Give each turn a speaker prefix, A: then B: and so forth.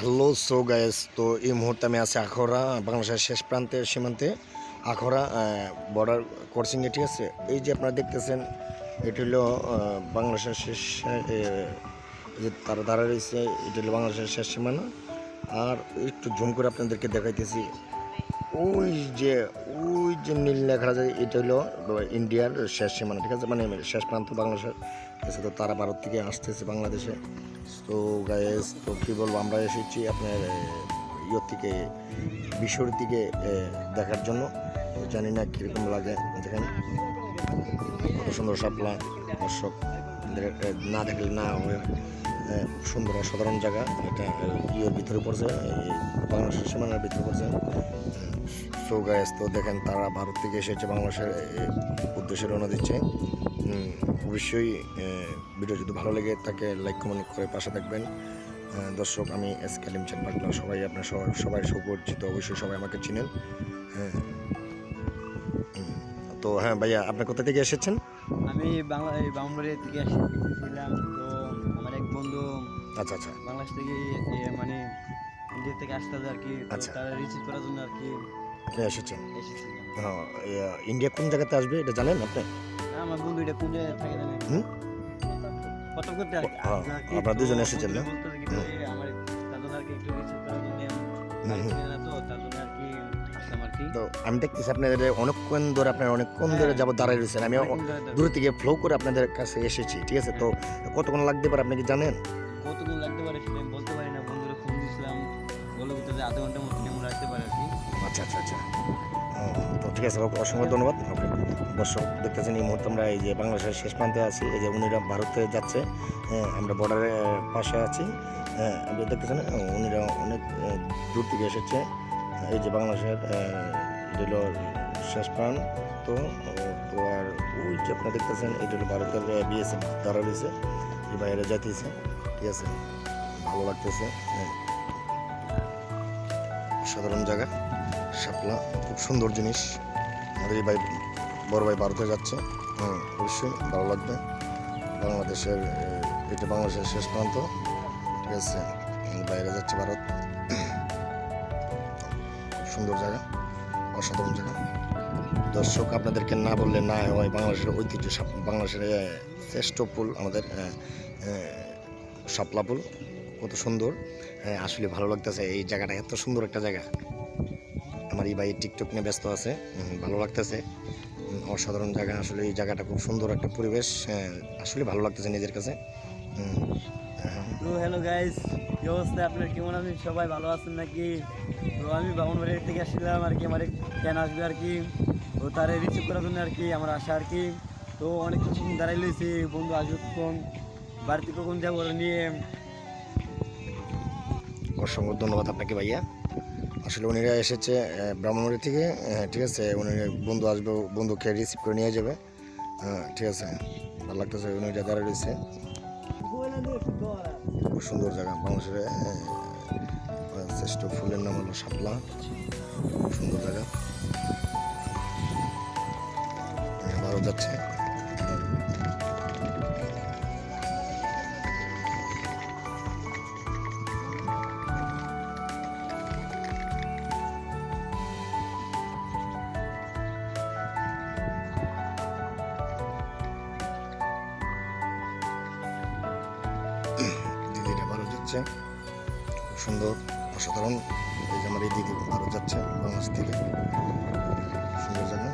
A: Hello so guys, তো এই মুহূর্তে আমি আছি আখাউড়া, বাংলাদেশের শেষ প্রান্তের সীমান্তে আখাউড়া বর্ডার ক্রসিংয়ে। ঠিক আছে, এই যে আপনারা দেখতেছেন এটি হলো বাংলাদেশের শেষ, যে তারা দাঁড়া রয়েছে, এটি হলো বাংলাদেশের শেষ সীমানা। আর একটু জুম করে আপনাদেরকে দেখাইতেছি, ওই যে ওই যে নীল লেখা যায়, এটা হলো ইন্ডিয়ার শেষ সীমানা। ঠিক আছে, মানে শেষ প্রান্ত বাংলাদেশের আছে। তো তারা ভারত থেকে আসতেছে বাংলাদেশে। তো গায়েস, তো কী বলবো, আমরা এসেছি আপনার ইয়ের থেকে, বিশ্বর দিকে দেখার জন্য। তো জানি না কীরকম লাগে, দেখেন কত সুন্দর শাপলা। দর্শক না দেখলে না হয়, খুব সুন্দর অসাধারণ জায়গা। এটা ইয়ের ভিতরে পড়ছে, বাংলাদেশের সীমানার ভিতরে পড়ছে। সো গায়েস, তো দেখেন তারা ভারত থেকে এসেছে, বাংলাদেশের উদ্দেশ্যে রওনা দিচ্ছে। অবশ্যই ভিডিও যদি ভালো লাগে তাকে লাইক কমেন্ট করে পাশে থাকবেন। দর্শক, আমি এসকে লিমচাঁদ পাগলা, সবাই আপনার সবাই সুপরিচিত, অবশ্যই সবাই আমাকে চিনেন। হ্যাঁ, তো হ্যাঁ ভাইয়া, আপনি কোথা থেকে এসেছেন?
B: আমি ব্রাহ্মণবাড়িয়া থেকে এসেছিলাম। তো আমার এক বন্ধু
A: আচ্ছা আচ্ছা,
B: বাংলাদেশ থেকে মানে ইন্ডিয়া থেকে আসতে আর কি,
A: আচ্ছা,
B: তারা রিসিভ করার জন্য আর কি
A: আপনি এসেছেন।
B: এসেছিলাম।
A: হ্যাঁ, ইন্ডিয়া কোন জায়গাতে আসবে এটা জানেন আপনি?
B: আমার বন্ধু এটা কোন জায়গায় থাকে জানেন? কত করতে
A: হ্যাঁ, আপনারা দুজনে এসেছেন না?
B: আমার তার জন্য আর কি একটু রিসিভ করার জন্য তো তার জন্য আর কি আসলাম আর কি।
A: তো আমি দেখতেছি আপনাদের অনেকক্ষণ ধরে যাবত দাঁড়ায় রয়েছেন। আমি দূর থেকে ফ্লো করে আপনাদের কাছে এসেছি। ঠিক আছে, তো কতক্ষণ লাগতে পারে আপনি কি জানেন?
B: কতক্ষণ লাগতে পারে সেটা আমি বলতে পারি না। বন্ধুরা ফোন দিয়েছিলাম, বলে বলতে যে আধা ঘন্টার মতো কেমন লাগতে পারে আর কি।
A: আচ্ছা আচ্ছা আচ্ছা, তো ঠিক আছে, অসংখ্য ধন্যবাদ। ওকে, দর্শক দেখতেছেন এই মুহূর্তে আমরা এই যে বাংলাদেশের শেষ প্রান্তে আছি। এই যে উনিরা ভারতে যাচ্ছে, আমরা বর্ডারের পাশে আছি। আপনি দেখতেছেন উনিরা অনেক দূর থেকে এসেছে। এই যে বাংলাদেশের এটা হলো শেষ প্রান্ত। তো তো আর ওই যে আপনারা দেখতেছেন এটা হলো ভারতের বিএসএফ দ্বারা রয়েছে, এই বাইরে যাইতেছে। ঠিক আছে, ভালো লাগতেছে। সাধারণ জায়গা, শাপলা খুব সুন্দর জিনিস। আমাদের এই বড় ভাই ভারতে যাচ্ছে, অবশ্যই ভালো লাগবে। বাংলাদেশের এটা বাংলাদেশের শেষ প্রান্ত। ঠিক আছে, বাইরে যাচ্ছে ভারত। সুন্দর জায়গা, অসাধারণ জায়গা। দর্শক, আপনাদেরকে না বললে না হয়, বাংলাদেশের ঐতিহ্য, বাংলাদেশের শ্রেষ্ঠ ফুল আমাদের শাপলা ফুল, কত সুন্দর। আসলে ভালো লাগতেছে এই জায়গাটা, এত সুন্দর একটা জায়গা। আমার এই ভাই টিকটক নিয়ে ব্যস্ত আছে, ভালো লাগতেছে। অসাধারণ জায়গা, আসলে এই জায়গাটা খুব সুন্দর একটা পরিবেশ, আসলে ভালো লাগতেছে নিজের কাছে।
B: তো হ্যালো গাইস, কি অবস্থা আপনার? কেমন আছেন সবাই? ভালো আছেন নাকি? তো আমি ব্রাহ্মণবাড়িয়া থেকে আসছিলাম আর কি, আমার কেন আসবে আর কি, তো তারা রিসিভ করার জন্য আর কি আমার আশা আর কি। তো অনেক কিছু দাঁড়াই লইছি, বন্ধু আসবে কখন, বাড়িতে কখন যাবো ওরা নিয়ে।
A: অসংখ্য ধন্যবাদ আপনাকে ভাইয়া। আসলে উনিরা এসেছে ব্রাহ্মণবাড়ি থেকে। ঠিক আছে, উনি বন্ধু আসবে, বন্ধুকে রিসিভ করে নিয়ে যাবে। ঠিক আছে, ভালো লাগতেছে। উনিরা দাঁড়িয়ে রয়েছে, খুব সুন্দর জায়গা। বাংলাদেশের শ্রেষ্ঠ ফুলের নাম হলো শাপলা, খুব সুন্দর জায়গা। ভারত যাচ্ছে। দিদিটা ভারত যাচ্ছে, খুব সুন্দর, অসাধারণ। এই যে আমার এই দিদি ভারত যাচ্ছে বাংলাদেশ থেকে, সুন্দর জায়গা।